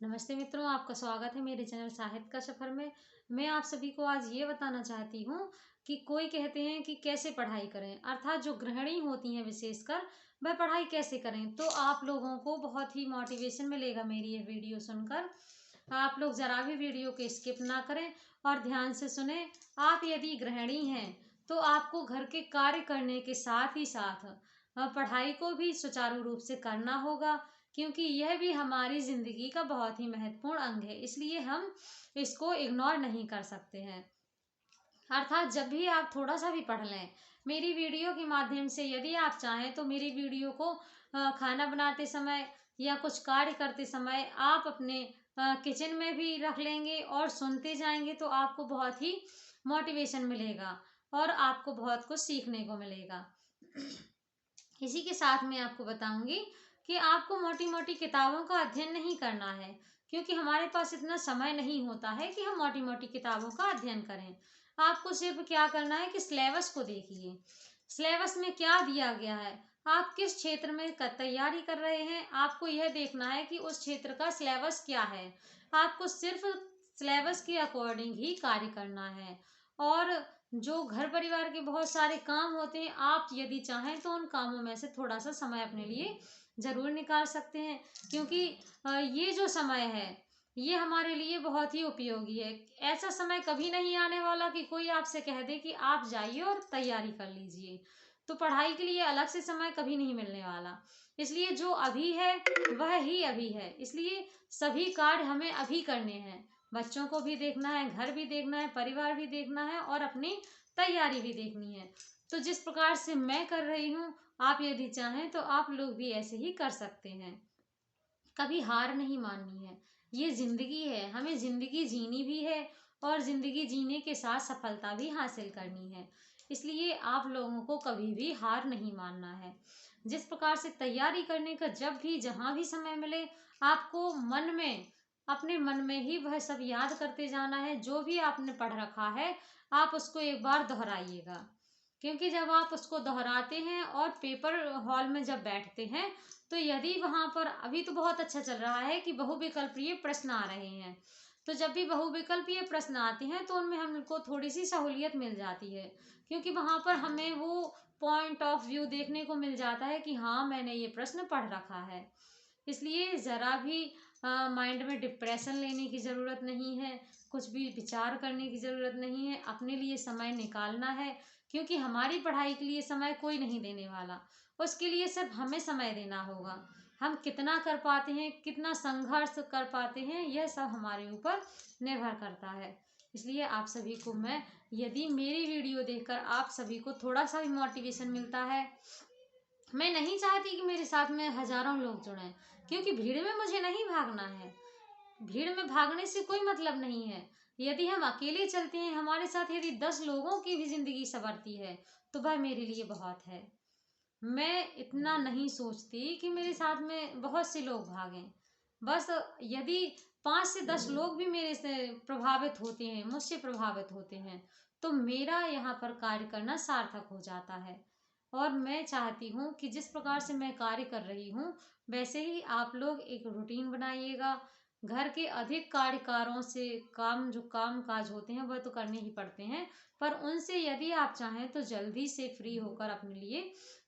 नमस्ते मित्रों, आपका स्वागत है मेरे चैनल साहित्य का सफर में। मैं आप सभी को आज ये बताना चाहती हूँ कि कोई कहते हैं कि कैसे पढ़ाई करें, अर्थात जो गृहिणी होती हैं विशेषकर वह पढ़ाई कैसे करें। तो आप लोगों को बहुत ही मोटिवेशन मिलेगा मेरी ये वीडियो सुनकर। आप लोग जरा भी वीडियो को स्किप ना करें और ध्यान से सुने। आप यदि गृहिणी हैं तो आपको घर के कार्य करने के साथ ही साथ पढ़ाई को भी सुचारू रूप से करना होगा, क्योंकि यह भी हमारी जिंदगी का बहुत ही महत्वपूर्ण अंग है। इसलिए हम इसको इग्नोर नहीं कर सकते हैं। अर्थात जब भी आप थोड़ा सा भी पढ़ लें मेरी वीडियो के माध्यम से, यदि आप चाहें तो मेरी वीडियो को खाना बनाते समय या कुछ कार्य करते समय आप अपने किचन में भी रख लेंगे और सुनते जाएंगे तो आपको बहुत ही मोटिवेशन मिलेगा और आपको बहुत कुछ सीखने को मिलेगा। इसी के साथ मैं आपको बताऊंगी कि आपको मोटी मोटी किताबों का अध्ययन नहीं करना है, क्योंकि हमारे पास इतना समय नहीं होता है कि हम मोटी मोटी किताबों का अध्ययन करें। आपको सिर्फ क्या करना है कि सिलेबस को देखिए। सिलेबस में क्या दिया गया है, आप किस क्षेत्र में तैयारी कर रहे हैं, आपको यह देखना है कि उस क्षेत्र का सिलेबस क्या है। आपको सिर्फ सिलेबस के अकॉर्डिंग ही कार्य करना है। और जो घर परिवार के बहुत सारे काम होते हैं, आप यदि चाहें तो उन कामों में से थोड़ा सा समय अपने लिए जरूर निकाल सकते हैं, क्योंकि ये जो समय है ये हमारे लिए बहुत ही उपयोगी है। ऐसा समय कभी नहीं आने वाला कि कोई आपसे कह दे कि आप जाइए और तैयारी कर लीजिए। तो पढ़ाई के लिए अलग से समय कभी नहीं मिलने वाला। इसलिए जो अभी है वह ही अभी है। इसलिए सभी कार्य हमें अभी करने हैं। बच्चों को भी देखना है, घर भी देखना है, परिवार भी देखना है और अपनी तैयारी भी देखनी है। तो जिस प्रकार से मैं कर रही हूँ, आप यदि चाहें तो आप लोग भी ऐसे ही कर सकते हैं। कभी हार नहीं माननी है। ये जिंदगी है, हमें जिंदगी जीनी भी है और जिंदगी जीने के साथ सफलता भी हासिल करनी है। इसलिए आप लोगों को कभी भी हार नहीं मानना है। जिस प्रकार से तैयारी करने का जब भी जहां भी समय मिले, आपको मन में, अपने मन में ही वह सब याद करते जाना है। जो भी आपने पढ़ रखा है आप उसको एक बार दोहराइएगा, क्योंकि जब आप उसको दोहराते हैं और पेपर हॉल में जब बैठते हैं तो यदि वहां पर अभी तो बहुत अच्छा चल रहा है कि बहुविकल्पीय प्रश्न आ रहे हैं, तो जब भी बहुविकल्पीय प्रश्न आते हैं तो उनमें हमको थोड़ी सी सहूलियत मिल जाती है, क्योंकि वहां पर हमें वो पॉइंट ऑफ व्यू देखने को मिल जाता है कि हाँ मैंने ये प्रश्न पढ़ रखा है। इसलिए ज़रा भी माइंड में डिप्रेशन लेने की ज़रूरत नहीं है, कुछ भी विचार करने की ज़रूरत नहीं है। अपने लिए समय निकालना है, क्योंकि हमारी पढ़ाई के लिए समय कोई नहीं देने वाला। उसके लिए सिर्फ हमें समय देना होगा। हम कितना कर पाते हैं, कितना संघर्ष कर पाते हैं, यह सब हमारे ऊपर निर्भर करता है। इसलिए आप सभी को मैं, यदि मेरी वीडियो देखकर आप सभी को थोड़ा सा भी मोटिवेशन मिलता है, मैं नहीं चाहती कि मेरे साथ में हजारों लोग जुड़ें, क्योंकि भीड़ में मुझे नहीं भागना है। भीड़ में भागने से कोई मतलब नहीं है। यदि हम अकेले चलते हैं, हमारे साथ यदि 10 लोगों की भी जिंदगी संवरती है तो वह मेरे लिए बहुत है। मैं इतना नहीं सोचती कि मेरे साथ में बहुत से लोग भागें। बस यदि 5 से 10 लोग भी मेरे से प्रभावित होते हैं, मुझसे प्रभावित होते हैं, तो मेरा यहाँ पर कार्य करना सार्थक हो जाता है। और मैं चाहती हूँ कि जिस प्रकार से मैं कार्य कर रही हूँ वैसे ही आप लोग एक रूटीन बनाइएगा। घर के अधिक कार्यकारों से जो काम काज होते हैं वह तो करने ही पड़ते हैं, पर उनसे यदि आप चाहें तो जल्दी से फ्री होकर अपने लिए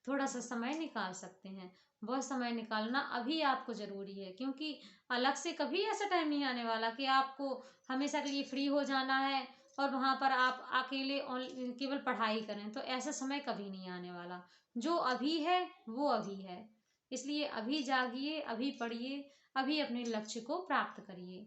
थोड़ा सा समय निकाल सकते हैं। वह समय निकालना अभी आपको ज़रूरी है, क्योंकि अलग से कभी ऐसा टाइम नहीं आने वाला कि आपको हमेशा के लिए फ्री हो जाना है और वहाँ पर आप अकेले केवल पढ़ाई करें। तो ऐसा समय कभी नहीं आने वाला। जो अभी है वो अभी है। इसलिए अभी जागिए, अभी पढ़िए, अभी अपने लक्ष्य को प्राप्त करिए।